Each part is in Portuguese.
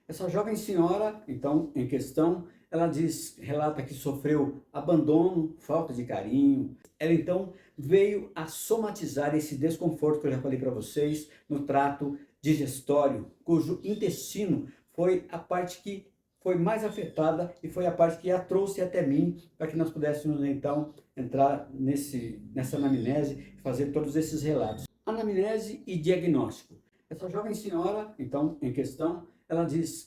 Essa jovem senhora, então, em questão, relata que sofreu abandono, falta de carinho. Ela então veio a somatizar esse desconforto que eu já falei para vocês no trato digestório, cujo intestino foi a parte que foi mais afetada e foi a parte que a trouxe até mim para que nós pudéssemos então entrar nessa anamnese e fazer todos esses relatos. Anamnese e diagnóstico. Essa jovem senhora, então, em questão,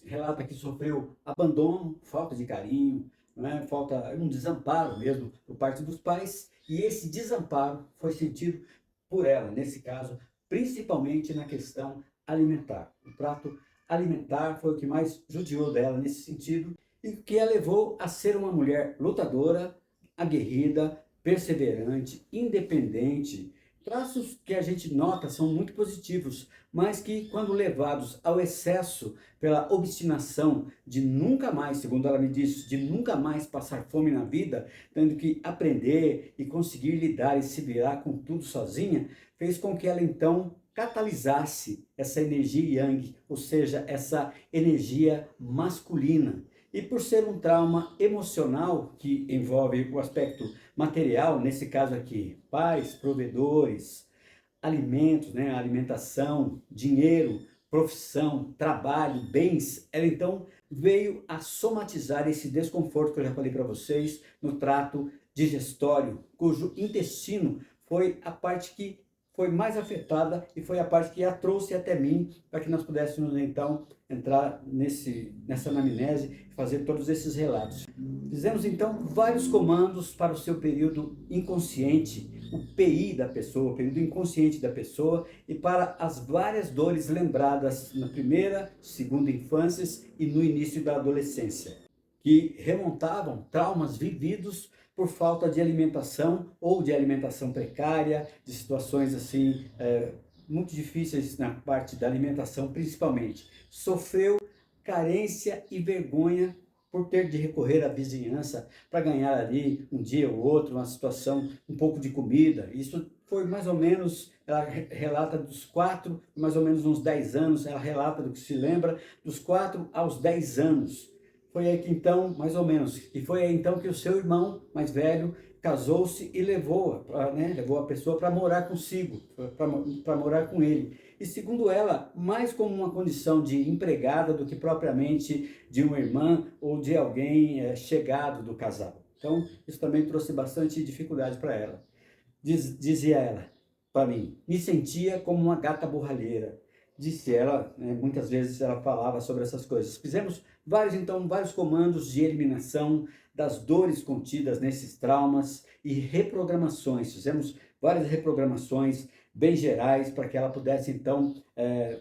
relata que sofreu abandono, falta de carinho, né, falta um desamparo mesmo por parte dos pais, e esse desamparo foi sentido por ela, nesse caso, principalmente na questão alimentar. O prato alimentar foi o que mais judiou dela nesse sentido e que a levou a ser uma mulher lutadora, aguerrida, perseverante, independente. Traços que a gente nota são muito positivos, mas que, quando levados ao excesso pela obstinação de nunca mais, segundo ela me disse, de nunca mais passar fome na vida, tendo que aprender e conseguir lidar e se virar com tudo sozinha, fez com que ela então catalisasse essa energia yang, ou seja, essa energia masculina. E por ser um trauma emocional que envolve o aspecto material, nesse caso aqui, pais, provedores, alimentos, né, alimentação, dinheiro, profissão, trabalho, bens, ela então veio a somatizar esse desconforto que eu já falei para vocês no trato digestório, cujo intestino foi a parte que foi mais afetada e foi a parte que a trouxe até mim para que nós pudéssemos então entrar nessa anamnese e fazer todos esses relatos. Fizemos então vários comandos para o seu período inconsciente, o PI da pessoa, o período inconsciente da pessoa, e para as várias dores lembradas na primeira, segunda infâncias e no início da adolescência, que remontavam traumas vividos por falta de alimentação ou de alimentação precária, de situações assim muito difíceis na parte da alimentação principalmente. Sofreu carência e vergonha por ter de recorrer à vizinhança para ganhar ali um dia ou outro, uma situação, um pouco de comida. Isso foi mais ou menos, ela relata dos 4, mais ou menos uns 10 anos, ela relata do que se lembra, dos 4 aos 10 anos. Foi aí que então, mais ou menos, e foi aí então que o seu irmão mais velho casou-se e levou a pessoa para morar consigo, para morar com ele. E segundo ela, mais como uma condição de empregada do que propriamente de uma irmã ou de alguém chegado do casal. Então, isso também trouxe bastante dificuldade para ela. Dizia ela para mim, me sentia como uma gata borralheira. Disse ela, né, muitas vezes ela falava sobre essas coisas. Fizemos vários comandos de eliminação das dores contidas nesses traumas e reprogramações. Fizemos várias reprogramações bem gerais para que ela pudesse então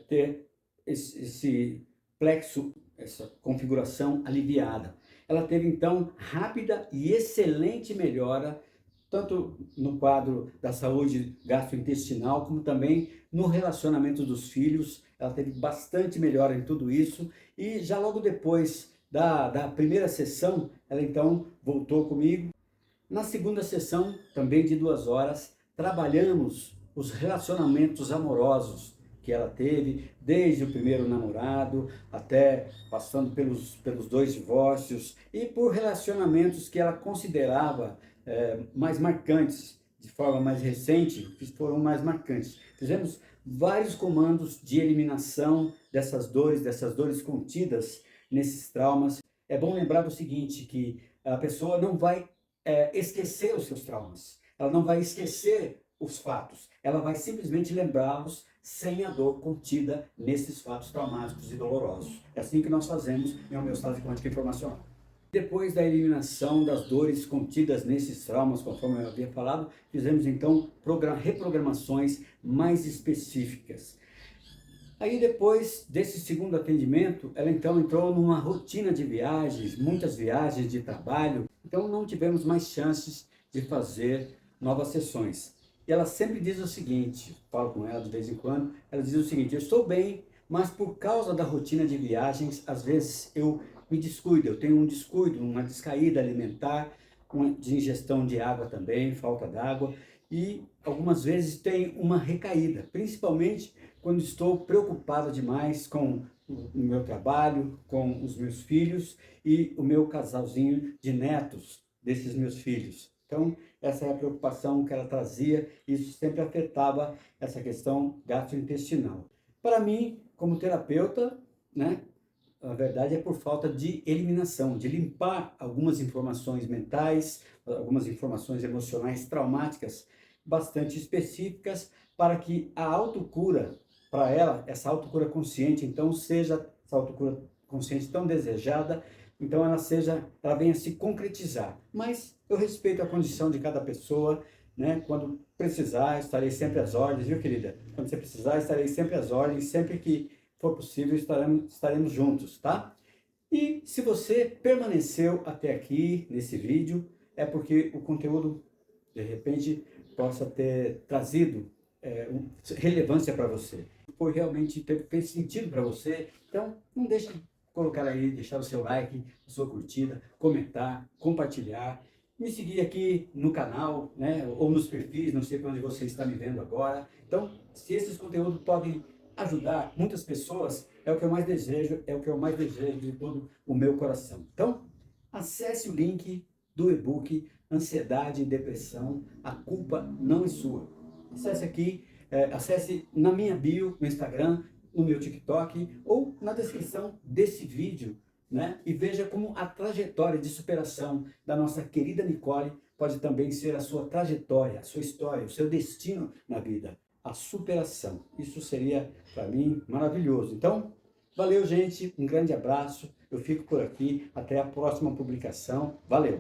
ter esse plexo, essa configuração aliviada. Ela teve então rápida e excelente melhora tanto no quadro da saúde gastrointestinal, como também no relacionamento dos filhos. Ela teve bastante melhora em tudo isso. E já logo depois da primeira sessão, ela então voltou comigo. Na segunda sessão, também de 2 horas, trabalhamos os relacionamentos amorosos que ela teve, desde o primeiro namorado, até passando pelos 2 divórcios, e por relacionamentos que ela considerava mais marcantes, de forma mais recente, que foram mais marcantes. Fizemos vários comandos de eliminação dessas dores contidas nesses traumas. É bom lembrar do seguinte, que a pessoa não vai esquecer os seus traumas, ela não vai esquecer os fatos, ela vai simplesmente lembrá-los sem a dor contida nesses fatos traumáticos e dolorosos. É assim que nós fazemos em homeostase quântica informacional. Depois da eliminação das dores contidas nesses traumas, conforme eu havia falado, fizemos então reprogramações mais específicas. Aí depois desse segundo atendimento, ela então entrou numa rotina de viagens, muitas viagens de trabalho, então não tivemos mais chances de fazer novas sessões. E ela sempre diz o seguinte, falo com ela de vez em quando, ela diz o seguinte, eu estou bem, mas por causa da rotina de viagens, às vezes eu me descuido, eu tenho um descuido, uma descaída alimentar, de ingestão de água também, falta d'água, e algumas vezes tem uma recaída, principalmente quando estou preocupada demais com no meu trabalho, com os meus filhos e o meu casalzinho de netos desses meus filhos. Então, essa é a preocupação que ela trazia, e isso sempre afetava essa questão gastrointestinal. Para mim, como terapeuta, né, a verdade é por falta de eliminação, de limpar algumas informações mentais, algumas informações emocionais traumáticas bastante específicas, para que a autocura, para ela, essa autocura consciente, então, seja essa autocura consciente tão desejada, então ela venha se concretizar. Mas eu respeito a condição de cada pessoa, né? Quando precisar, estarei sempre às ordens, viu, querida? Quando você precisar, estarei sempre às ordens, sempre que for possível, estaremos juntos, tá? E se você permaneceu até aqui nesse vídeo, é porque o conteúdo, de repente, possa ter trazido relevância para você. Foi realmente, fez sentido para você, então não deixe de colocar aí, deixar o seu like, a sua curtida, comentar, compartilhar, me seguir aqui no canal, né, ou nos perfis, não sei onde você está me vendo agora. Então, se esses conteúdos podem ajudar muitas pessoas, é o que eu mais desejo, é o que eu mais desejo de todo o meu coração. Então, acesse o link do e-book Ansiedade e Depressão, a culpa não é sua. Acesse aqui, acesse na minha bio no Instagram, no meu TikTok ou na descrição desse vídeo, né? E veja como a trajetória de superação da nossa querida Nicole pode também ser a sua trajetória, a sua história, o seu destino na vida. A superação. Isso seria, para mim, maravilhoso. Então, valeu, gente. Um grande abraço. Eu fico por aqui. Até a próxima publicação. Valeu!